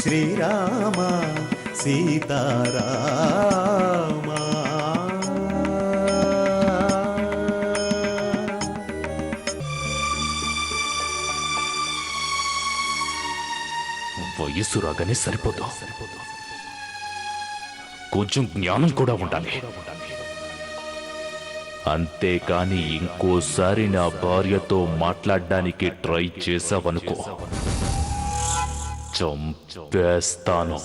శ్రీరామ సీతారామ. వయస్సు రాగానే సరిపోదు, కొంచెం జ్ఞానం కూడా ఉండాలి. అంతేకాని ఇంకోసారి నా భార్యతో మాట్లాడడానికి ట్రై చేసావనుకో, చంపేస్తాను.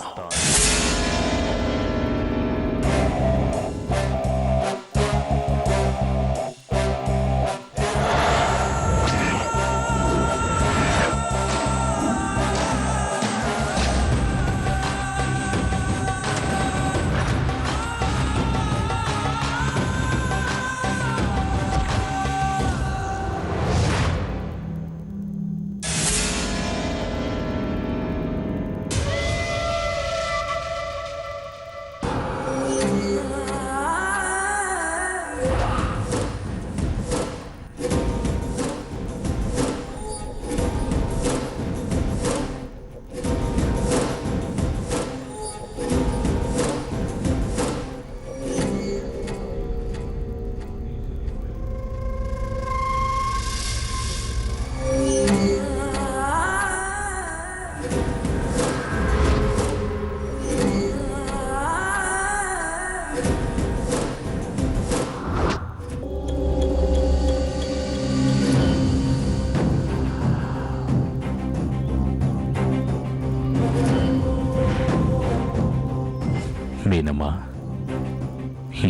మీనమ్మా,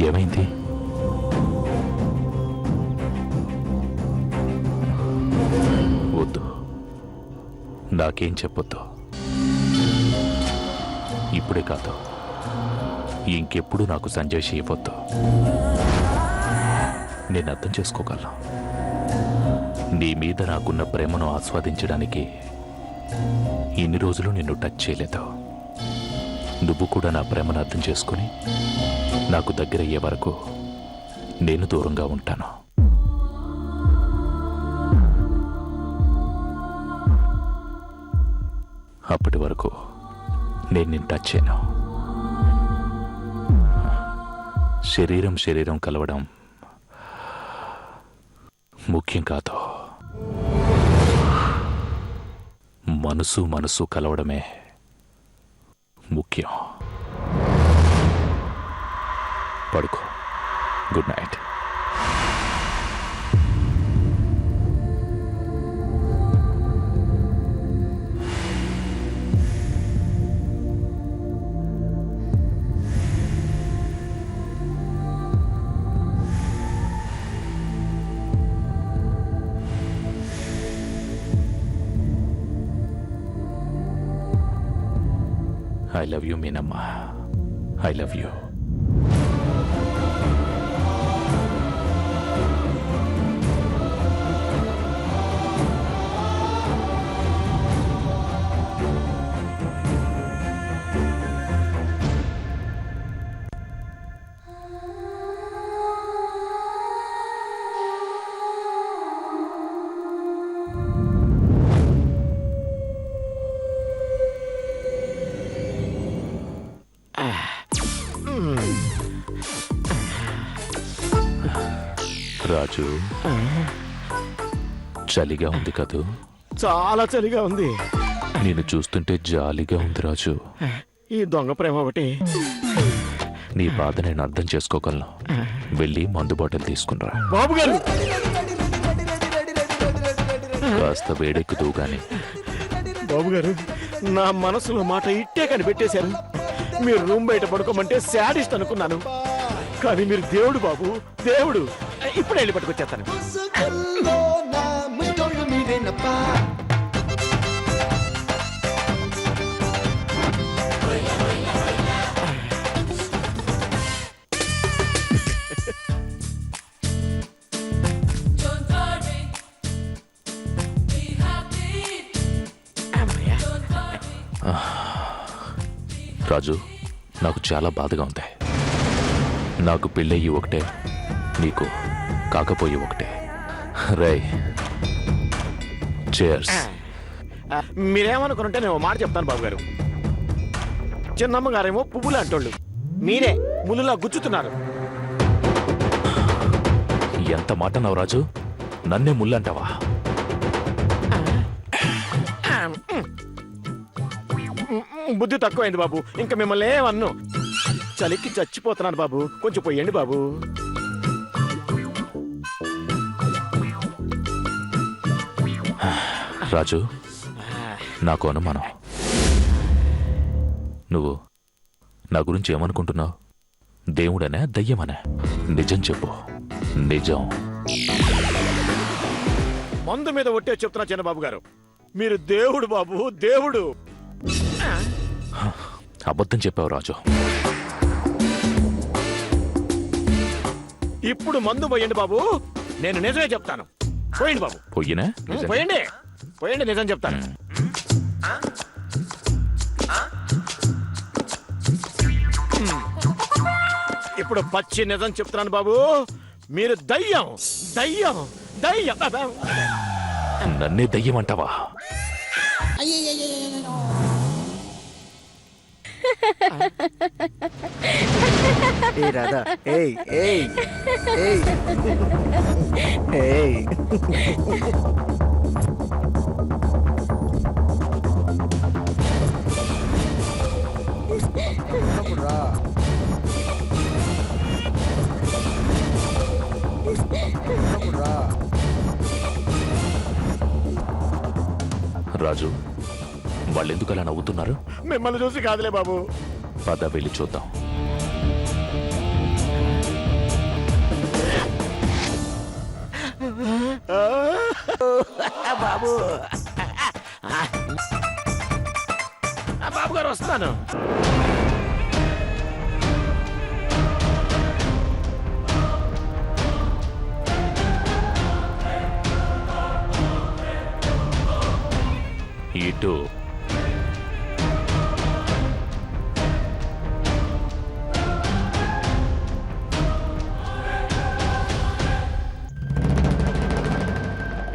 ఏమైంది? వద్దు, నాకేం చెప్పొద్దు. ఇప్పుడే కాదు, ఇంకెప్పుడు నాకు సంజయ్ ఇవ్వద్దు. నేను అర్థం చేసుకోగలను. నీ మీద నాకున్న ప్రేమను ఆస్వాదించడానికి ఇన్ని రోజులు నిన్ను టచ్ చేయలేదు. నువ్వు కూడా నా ప్రేమను అర్థం చేసుకుని నాకు దగ్గరయ్యే వరకు నేను దూరంగా ఉంటాను. అప్పటి వరకు నేను నిన్ను టచ్ చేయను. శరీరం శరీరం కలవడం ముఖ్యం కాదు, మనసు మనసు కలవడమే ముఖ్యం. పడుకో. Good night. I love you, Meenamma. I love you. రాజు, చలిగా ఉంది కదూ? చాలా చలిగా ఉంది. నేను చూస్తుంటే జాలిగా ఉంది రాజు. ఈ దొంగ ప్రేమ ఒకటి. నీ బాధ నేను అర్థం చేసుకోగలను. వెళ్ళి మందు బాటిల్ తీసుకునిరా. బాబు గారు, కాస్త వేడెక్కుతూ గాని. బాబు గారు, నా మనసులో మాట ఇట్టే కనిపెట్టేశారు. మీరు రూమ్ బయట పడుకోమంటే శాడిస్ట్ అనుకున్నాను, కానీ మీరు దేవుడు బాబు, దేవుడు. ఇప్పుడు వెళ్ళి పట్టుకొచ్చేస్తాను. రాజు, నాకు చాలా బాధగా ఉంది. నాకు పెళ్ళయ్యి ఒకటే, నీకు కాకపోయి ఒకటే. రేయ్, చేర్స్. మీరేమనుకుంటే నేను మాట చెప్తాను బాబు గారు. చిన్నమ్మగారేమో పువ్వులు అంటోళ్ళు, మీరే ముళ్ళులా గుచ్చుతున్నారు. ఎంత మాట నావు రాజు, నన్నే ముల్లంటావా? బుద్ధి తక్కువైంది బాబు, ఇంకా మిమ్మల్ని ఏమన్ను. చలికి చచ్చిపోతున్నాను బాబు, కొంచెం పోయండి బాబు. రాజు, నాకు అనుమానం. నువ్వు నా గురించి ఏమనుకుంటున్నావు? దేవుడనే దయ్యమనే? నిజం చెప్పు, నిజం. మందు మీద ఒట్టే చెప్తున్నా చిన్నబాబు గారు, మీరు దేవుడు బాబు, దేవుడు. అబద్ధం చెప్పావు రాజు. ఇప్పుడు మందు పోయండి బాబు, నేను నిజమే చెప్తాను. పోయండి బాబు. పొయ్యినా? పోయండి పోయండి, నిజం చెప్తాను. ఇప్పుడు పచ్చి నిజం చెప్తున్నాను బాబు, మీరు దయ్యం దయ్యం దయ్యం. నన్నే దయ్యం అంటావా? ఏ రాధా, ఏయ్ ఏయ్ ఏయ్ ఏయ్. అప్పుడు రా. అప్పుడు రా. రాజు, వాళ్ళెందుకు అలా నవ్వుతున్నారు? మిమ్మల్ని చూసి కాదులే బాబు. పద వెళ్ళి చూద్దాం. బాబు బాబు గారు వస్తాను. ఇటు.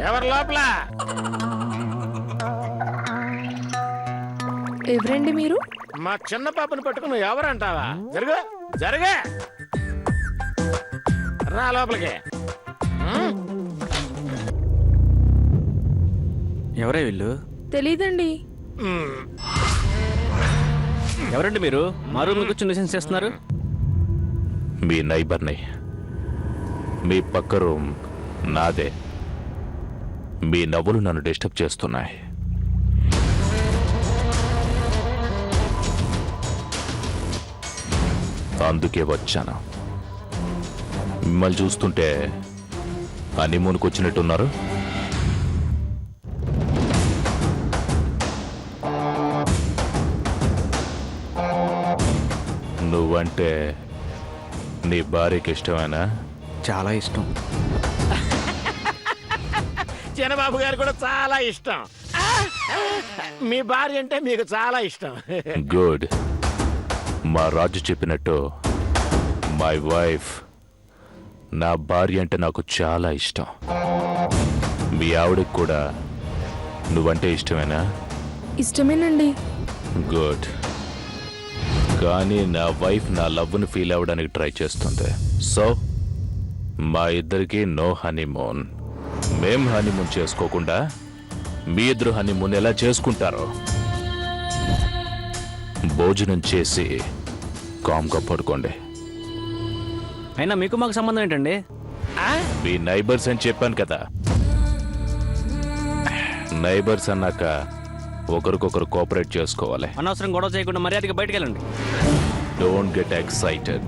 ఎవరు లోపల? ఎవరండి మీరు? మా చిన్న పాపను పట్టుకుని ఎవరంటావా? జరుగు జరగా, రా లోపలికి. ఎవరే వీళ్ళు? తెలీదండి. ఎవరండి మీరు? మా రూమ్ కూర్చొని న్యూసెన్స్ చేస్తున్నారు. మీ నైబర్ని. మీ పక్క రూమ్ నాదే. మీ నవ్వులు నన్ను డిస్టర్బ్ చేస్తున్నాయి. అందుకే వచ్చాను. మిమ్మల్ని చూస్తుంటే హనీమూన్కి వచ్చినట్టున్నారు. నువ్వంటే నీ భార్యకి ఇష్టమేనా? చాలా ఇష్టం. చిన్నబాబు గారు కూడా చాలా ఇష్టం. మీ భార్య అంటే మీకు చాలా ఇష్టం. గుడ్. మా రాజు చెప్పినట్టు మై వైఫ్, నా భార్య అంటే నాకు చాలా ఇష్టం. మీ ఆవిడకి కూడా నువ్వంటే ఇష్టమేనా? ఇష్టమేనండి. గుడ్. కానీ నా వైఫ్ నా లవ్ని ఫీల్ అవ్వడానికి ట్రై చేస్తుంది. సో మా ఇద్దరికి నో హనీమూన్. మేం హనీమూన్ చేసుకోకుండా మీ ఇద్దరు హనీమూన్ ఎలా చేసుకుంటారో? భోజనం చేసి కామ్గా పడుకోండి. అయినా మీకు మాకు సంబంధం ఏంటండి? మీ నైబర్స్ అని చెప్పాను కదా. నైబర్స్ అన్నాక ఒకరికొకరు కోఆపరేట్ చేసుకోవాలి. అనవసరం గొడవ చేయకుండా మర్యాదగా బయటికి వెళ్ళండి. Don't get excited.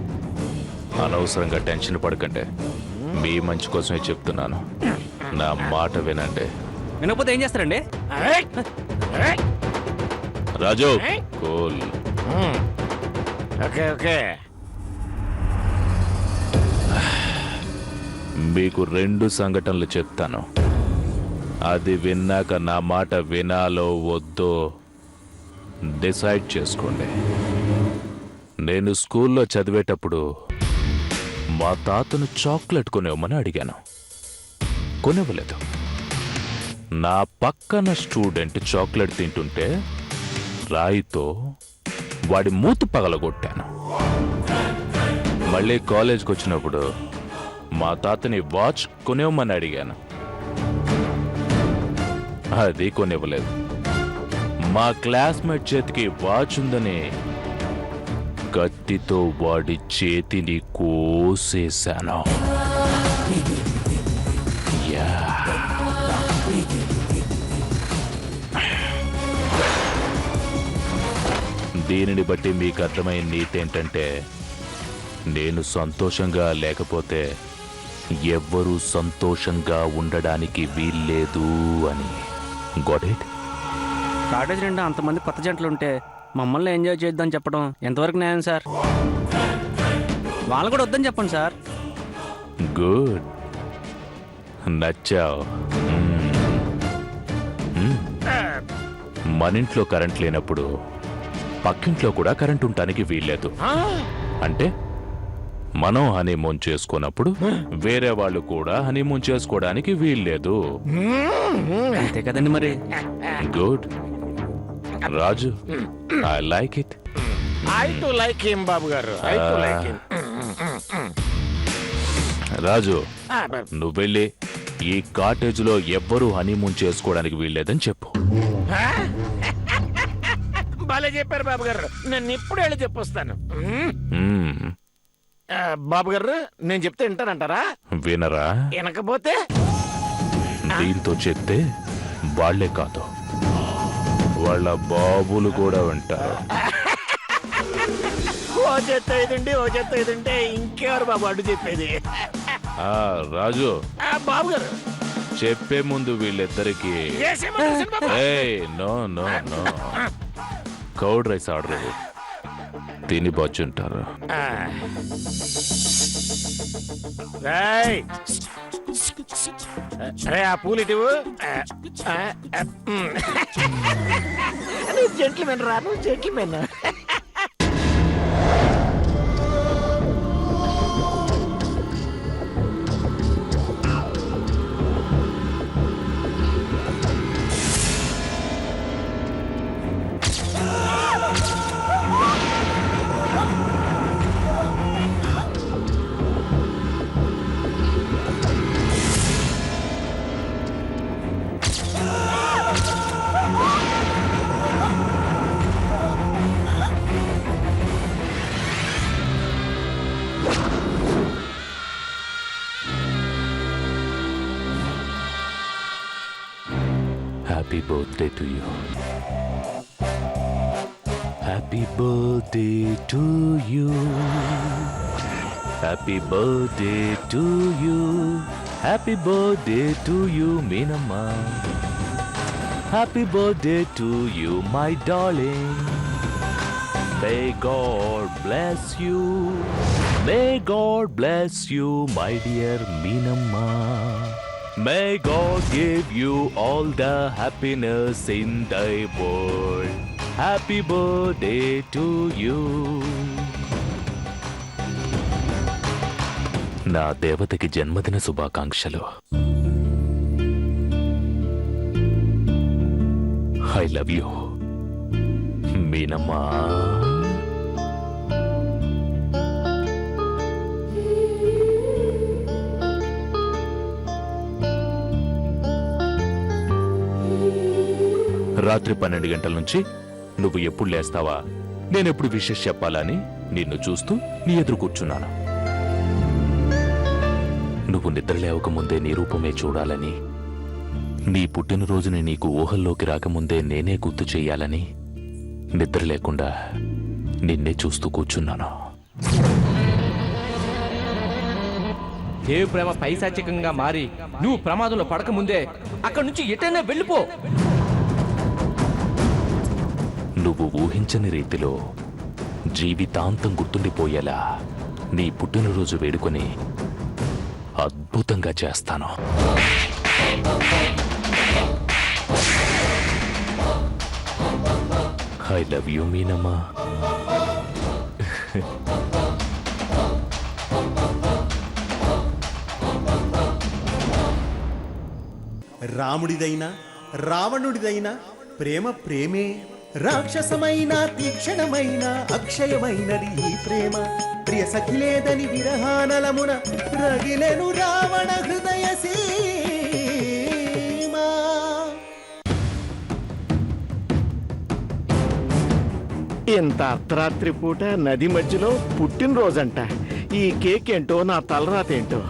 అనవసరంగా టెన్షన్ పడకండి. మీ మంచి కోసమే చెప్తున్నాను. నా మాట వినండి. వినకపోతే ఏం చేస్తారండి? రాజు, కూల్. Okay okay. మీకు 2 సంఘటనలు చెప్తాను. అది విన్నాక నా మాట వినాలో వద్దో డిసైడ్ చేసుకోండి. నేను స్కూల్లో చదివేటప్పుడు మా తాతను చాక్లెట్ కొనివ్వమని అడిగాను. కొనివ్వలేదు. నా పక్కన స్టూడెంట్ చాక్లెట్ తింటుంటే రాయితో వాడి మూతు పగలగొట్టాను. మళ్ళీ కాలేజ్కి వచ్చినప్పుడు మా తాతని వాచ్ కొనివ్వమని అడిగాను. అది కొనివ్వలేదు. మా క్లాస్మేట్ చేతికి వాచ్ ఉందని కత్తితో వాడి చేతిని కోసేశాను. యా. దీనిని బట్టి మీకు అర్థమైన నీతి ఏంటంటే, నేను సంతోషంగా లేకపోతే ఎవ్వరూ సంతోషంగా ఉండడానికి వీల్లేదు అని. Got it? కాటేజ్ నిండా అంతమంది కొత్త జంటలు ఉంటే మమ్మల్ని ఎంజాయ్ చేద్దాం చెప్పడం ఎంతవరకు న్యాయం సార్? వాళ్ళు కూడా వద్దని చెప్పండి సార్. గుడ్, నచ్చావు. మన ఇంట్లో కరెంట్ లేనప్పుడు పక్కింట్లో కూడా కరెంట్ ఉండటానికి వీల్లేదు. అంటే మనం హనీమూన్ చేసుకున్నప్పుడు వేరే వాళ్ళు కూడా హనీమూన్ చేసుకోవడానికి వీల్లేదు. అంతే కదండి మరి. Good Raju, I like it. I too like him Babu గారు, I too like him. Raju, నువ్వు వెళ్ళి ఈ కాటేజ్ లో ఎవ్వరూ హనీమూన్ చేసుకోవడానికి వీల్లేదని చెప్పు. భలే చెప్పారు బాబు గారు, నేను ఇప్పుడు వెళ్ళి చెప్పొస్తాను. మ్మ్. బాబు గారు, నేను చెప్తే వింటానంటారా? వినరా? వినకపోతే దీంతో చెప్తే వాళ్లే కాదు, వాళ్ళ బాబులు కూడా వింటారు. ఓ చేత్తో ఇదండి, ఓ చేత్తో ఇదంటే ఇంకెవరు బాబు అడ్డు చెప్పేది? రాజు, బాబు గారు చెప్పే ముందు వీళ్ళిద్దరికి no no no curd rice order తిని బొచ్చుంటారు. ఆ పూలు ఇటువు. జెంట్మెన్ రా, నువ్వు gentleman. Happy birthday to you. Happy birthday to you. Happy birthday to you. Happy birthday to you, Meenamma. Happy birthday to you, my darling. May God bless you. May God bless you, my dear Meenamma. May God give you all the happiness in the world. Happy birthday to you. నా దేవతకి జన్మదిన శుభాకాంక్షలు. I love you మీనమ్మా. రాత్రి 12 గంటల నుంచి నువ్వు ఎప్పుడు లేస్తావా, నేనెప్పుడు విషెస్ చెప్పాలని నిన్ను చూస్తూ నీ ఎదురు కూర్చున్నాను. నువ్వు నిద్ర లేవకముందే నీ రూపమే చూడాలని, నీ పుట్టినరోజుని నీకు ఊహల్లోకి రాకముందే నేనే గుర్తు చెయ్యాలని నిద్ర లేకుండా నిన్నే చూస్తూ కూర్చున్నాను. దేవి ప్రేమ పైశాచికంగా మారి నువ్వు ప్రమాదంలో పడకముందే అక్కడి నుంచి ఎటైనా వెళ్ళిపో. నువ్వు ఊహించని రీతిలో జీవితాంతం గుర్తుండిపోయేలా నీ పుట్టినరోజు వేడుకొని అద్భుతంగా చేస్తాను. ఐ లవ్ యూ మీనమ్మా. రాముడిదైనా రావణుడిదైనా ప్రేమ ప్రేమే, రాక్షసమైన తీక్షణమైన అక్షయమైనది ఈ ప్రేమ ప్రియ సఖిలేదని విరహానలమున రగిలెను రావణ హృదయ సీమా. ఇంత అర్ధరాత్రి పూట నది మధ్యలో పుట్టినరోజంట. ఈ కేక్ ఏంటో నా తలరాత ఏంటో.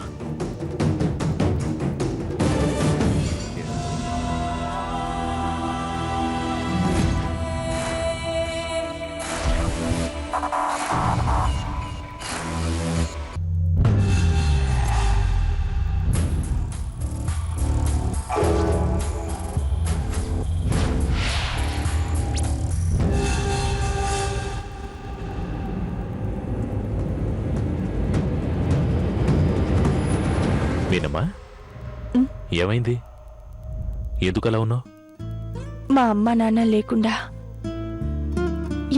మీనమ్మా, ఏమైంది? ఎందుకు అలా ఉన్నావు? మా అమ్మ నాన్న లేకుండా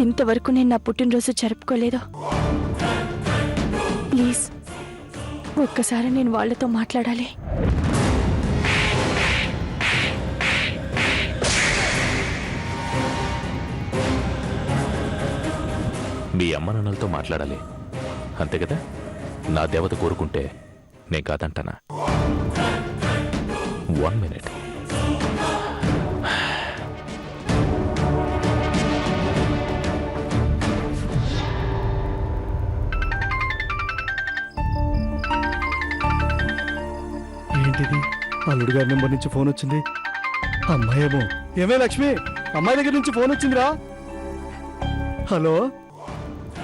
ఇంతవరకు నేను నా పుట్టినరోజు జరుపుకోలేదు. ప్లీజ్ ఒక్కసారి నేను వాళ్ళతో మాట్లాడాలి. మీ అమ్మ నాన్నలతో మాట్లాడాలి అంతే కదా? నా దేవత కోరుకుంటే నేను కాదంటానా? 1 minute. ఏంటిది? అల్లుడు గారి నెంబర్ నుంచి ఫోన్ వచ్చింది. అమ్మాయేమో. ఏమే లక్ష్మి, అమ్మాయి దగ్గర నుంచి ఫోన్ వచ్చిందిరా. హలో.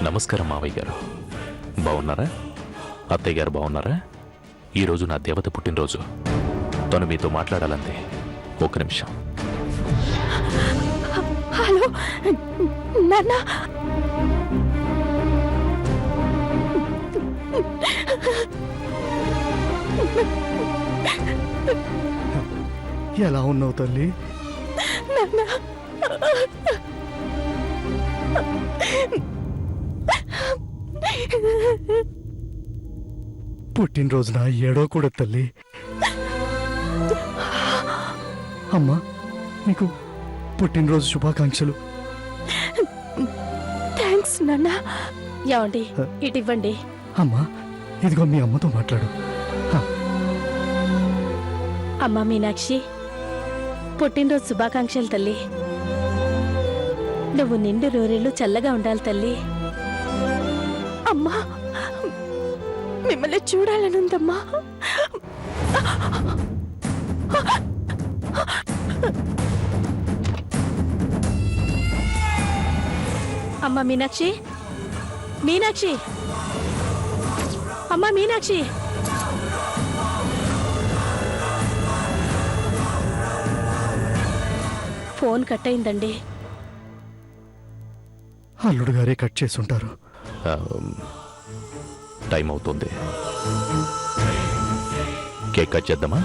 నమస్కారం మావయ్య గారు, బాగున్నారా? అత్తయ్య గారు బాగున్నారా? ఈరోజు నా దేవత పుట్టినరోజు. తను మీతో మాట్లాడాలంది. ఒక్క నిమిషం. హలో నాన్న. ఎలా ఉన్నావు తల్లి? పుట్టినరోజున ఏడవకూడదు తల్లి. అమ్మా, నీకు పుట్టినరోజు శుభాకాంక్షలు. థ్యాంక్స్ నాన్న. ఏమండి ఇటు ఇవ్వండి. అమ్మా, ఇదిగో మీ అమ్మతో మాట్లాడు. అమ్మా మీనాక్షి, పుట్టినరోజు శుభాకాంక్షలు తల్లి. నువ్వు నిండు రోజులు చల్లగా ఉండాలి తల్లి. అమ్మా, మిమ్మల్ని చూడాలనుందమ్మా. అమ్మా మీనాక్షి, మీనాక్షి, అమ్మా మీనాక్షి. ఫోన్ కట్ అయిందండి. అల్లుడు గారే కట్ చేసి ఉంటారు. టైం అవుతుంది. కేక్ కట్ చేద్దామా?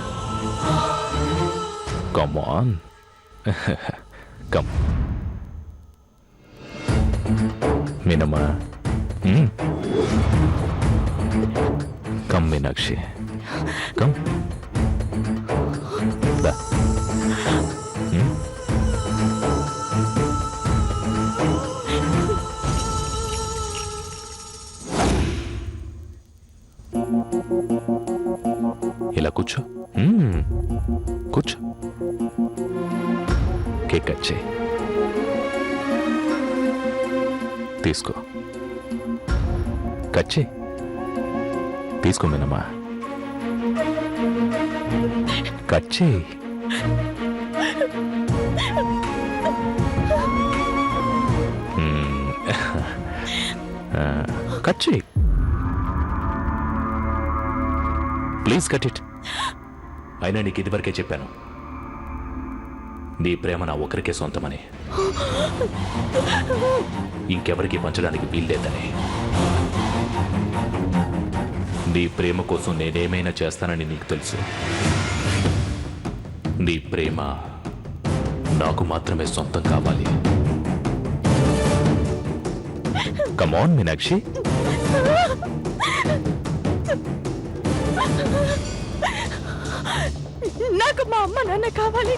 Come on, come. మీనమ్మా, కమ్ మీనాక్షి, కమ్. దా. ఇలా కూర్చో. కూర్చో. కేక్ కట్ చేయి. తీసుకో. కట్ చేయి. తీసుకో మీనమ్మా. కట్ చేయి. కట్ చేయి. Please cut it. అయినా నీకు ఇదివరకే చెప్పాను, నీ ప్రేమ నా ఒకరికే సొంతమని, ఇంకెవరికి పంచడానికి వీల్లేదని. నీ ప్రేమ కోసం నేనేమైనా చేస్తానని నీకు తెలుసు. నీ ప్రేమ నాకు మాత్రమే సొంతం కావాలి. కమాన్ మీనాక్షి. నాకు మా అమ్మ నాన్న కావాలి.